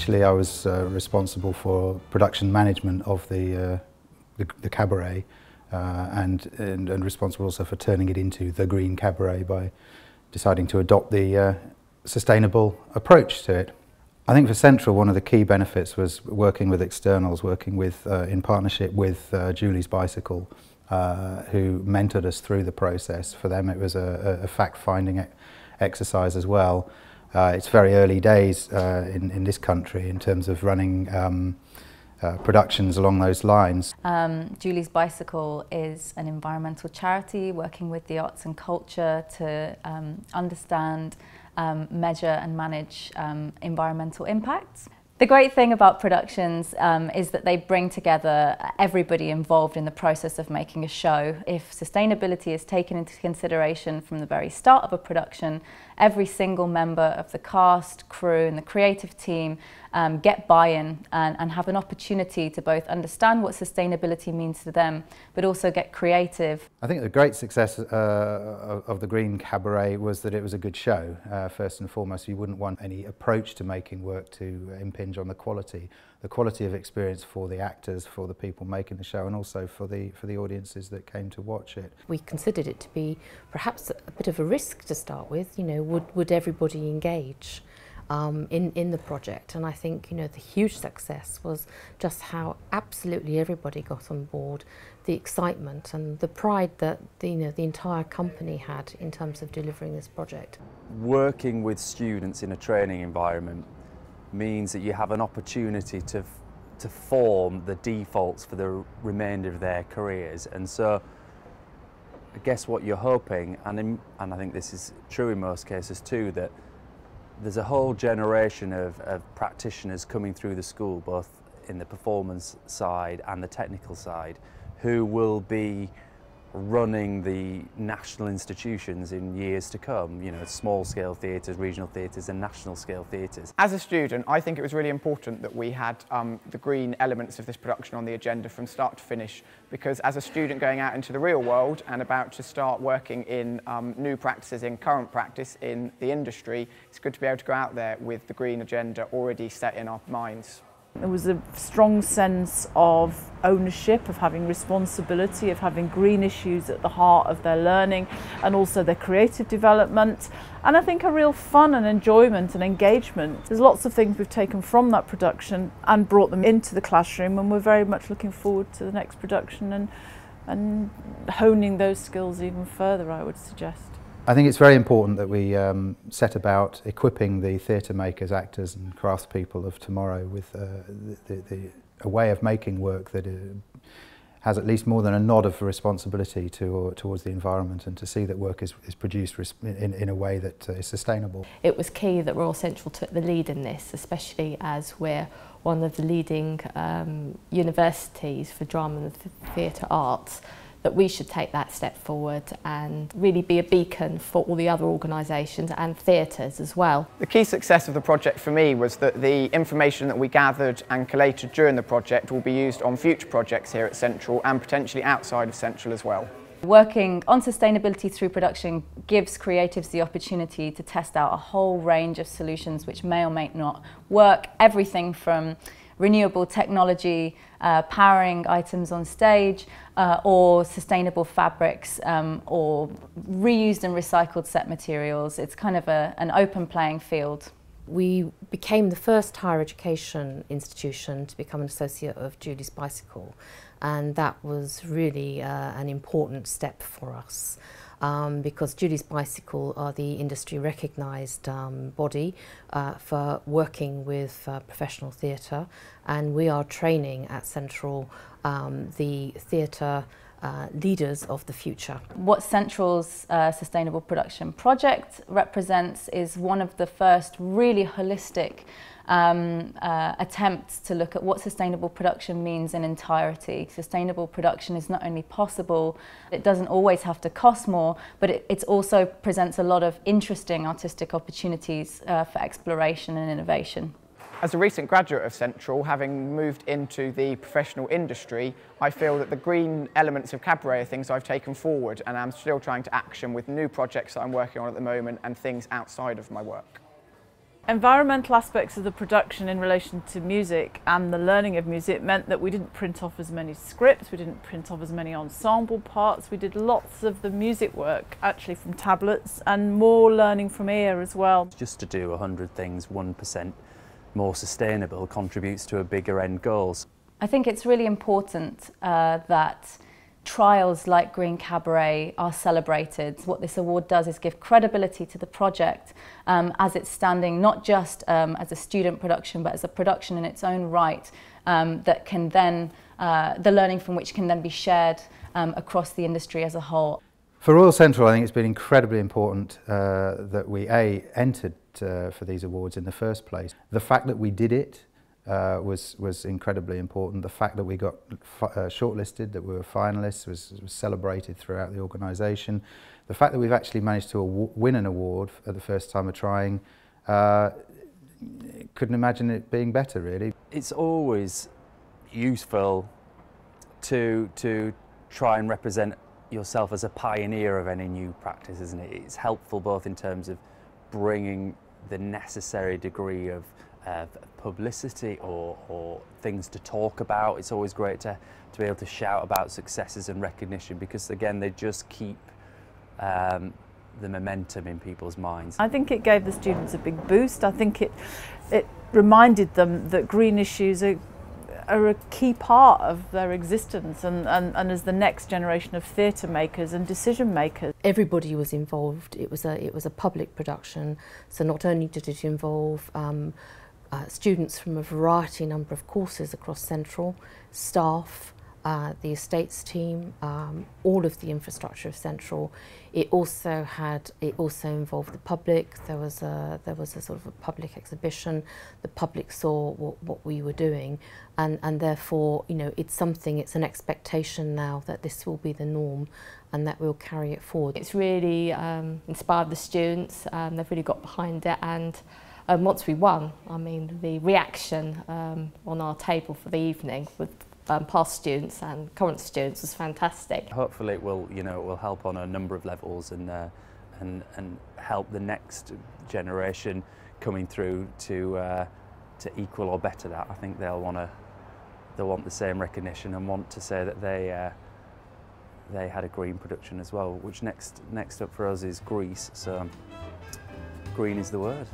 Initially I was responsible for production management of the Cabaret and responsible also for turning it into the Green Cabaret by deciding to adopt the sustainable approach to it. I think for Central one of the key benefits was working with externals, working with in partnership with Julie's Bicycle, who mentored us through the process. For them it was a fact-finding exercise as well. It's very early days in this country in terms of running productions along those lines. Julie's Bicycle is an environmental charity working with the arts and culture to understand, measure and manage environmental impacts. The great thing about productions is that they bring together everybody involved in the process of making a show. If sustainability is taken into consideration from the very start of a production, every single member of the cast, crew and the creative team get buy-in and have an opportunity to both understand what sustainability means to them, but also get creative. I think the great success of the Green Cabaret was that it was a good show. First and foremost, you wouldn't want any approach to making work to impinge on the quality of experience for the actors, for the people making the show, and also for the audiences that came to watch it. We considered it to be perhaps a bit of a risk to start with. You know, would everybody engage in the project? And I think, you know, the huge success was just how absolutely everybody got on board, the excitement and the pride that the entire company had in terms of delivering this project. Working with students in a training environment means that you have an opportunity to form the defaults for the remainder of their careers, and so I guess what you're hoping, and I think this is true in most cases too, that there's a whole generation of practitioners coming through the school, both in the performance side and the technical side, who will be running the national institutions in years to come, you know, small-scale theatres, regional theatres and national-scale theatres. As a student, I think it was really important that we had the green elements of this production on the agenda from start to finish, because as a student going out into the real world and about to start working in new practices, in current practice in the industry, it's good to be able to go out there with the green agenda already set in our minds. There was a strong sense of ownership, of having responsibility, of having green issues at the heart of their learning and also their creative development, and I think a real fun and enjoyment and engagement. There's lots of things we've taken from that production and brought them into the classroom, and we're very much looking forward to the next production and honing those skills even further, I would suggest. I think it's very important that we set about equipping the theatre makers, actors and craftspeople of tomorrow with a way of making work that has at least more than a nod of responsibility towards the environment, and to see that work is produced in a way that is sustainable. It was key that Royal Central took the lead in this, especially as we're one of the leading universities for drama and theatre arts, that we should take that step forward and really be a beacon for all the other organisations and theatres as well. The key success of the project for me was that the information that we gathered and collated during the project will be used on future projects here at Central and potentially outside of Central as well. Working on sustainability through production gives creatives the opportunity to test out a whole range of solutions which may or may not work, everything from renewable technology, powering items on stage, or sustainable fabrics, or reused and recycled set materials. It's kind of an open playing field. We became the first higher education institution to become an associate of Julie's Bicycle, and that was really an important step for us. Because Julie's Bicycle are the industry recognised body for working with professional theatre, and we are training at Central the theatre leaders of the future. What Central's Sustainable Production Project represents is one of the first really holistic attempts to look at what sustainable production means in entirety. Sustainable production is not only possible, it doesn't always have to cost more, but it also presents a lot of interesting artistic opportunities for exploration and innovation. As a recent graduate of Central, having moved into the professional industry, I feel that the green elements of Cabaret are things I've taken forward, and I'm still trying to action with new projects that I'm working on at the moment and things outside of my work. Environmental aspects of the production in relation to music and the learning of music meant that we didn't print off as many scripts, we didn't print off as many ensemble parts, we did lots of the music work actually from tablets and more learning from ear as well. Just to do 100 things 1% more sustainable contributes to a bigger end goals. I think it's really important that trials like Green Cabaret are celebrated. What this award does is give credibility to the project as it's standing, not just as a student production, but as a production in its own right that can then, the learning from which can then be shared across the industry as a whole. For Royal Central, I think it's been incredibly important that we entered for these awards in the first place. The fact that we did it was incredibly important. The fact that we got shortlisted, that we were finalists, was celebrated throughout the organisation. The fact that we've actually managed to win an award at the first time of trying, couldn't imagine it being better, really. It's always useful to try and represent yourself as a pioneer of any new practice, isn't it? It's helpful both in terms of bringing the necessary degree of publicity or things to talk about. It's always great to be able to shout about successes and recognition, because again they just keep the momentum in people's minds. I think it gave the students a big boost. I think it reminded them that green issues are a key part of their existence and as the next generation of theatre makers and decision makers. Everybody was involved. It was a public production, so not only did it involve students from a variety number of courses across Central, staff, the estates team, all of the infrastructure of Central. It also involved the public. There was a sort of a public exhibition. The public saw what we were doing, and therefore, you know, it's an expectation now that this will be the norm and that we'll carry it forward. It's really inspired the students. They've really got behind it, and once we won, I mean, the reaction on our table for the evening with past students and current students was fantastic. Hopefully it will, you know, it will help on a number of levels and help the next generation coming through to equal or better that. I think they'll want the same recognition and want to say that they had a green production as well. Which next up for us is Greece. So green is the word.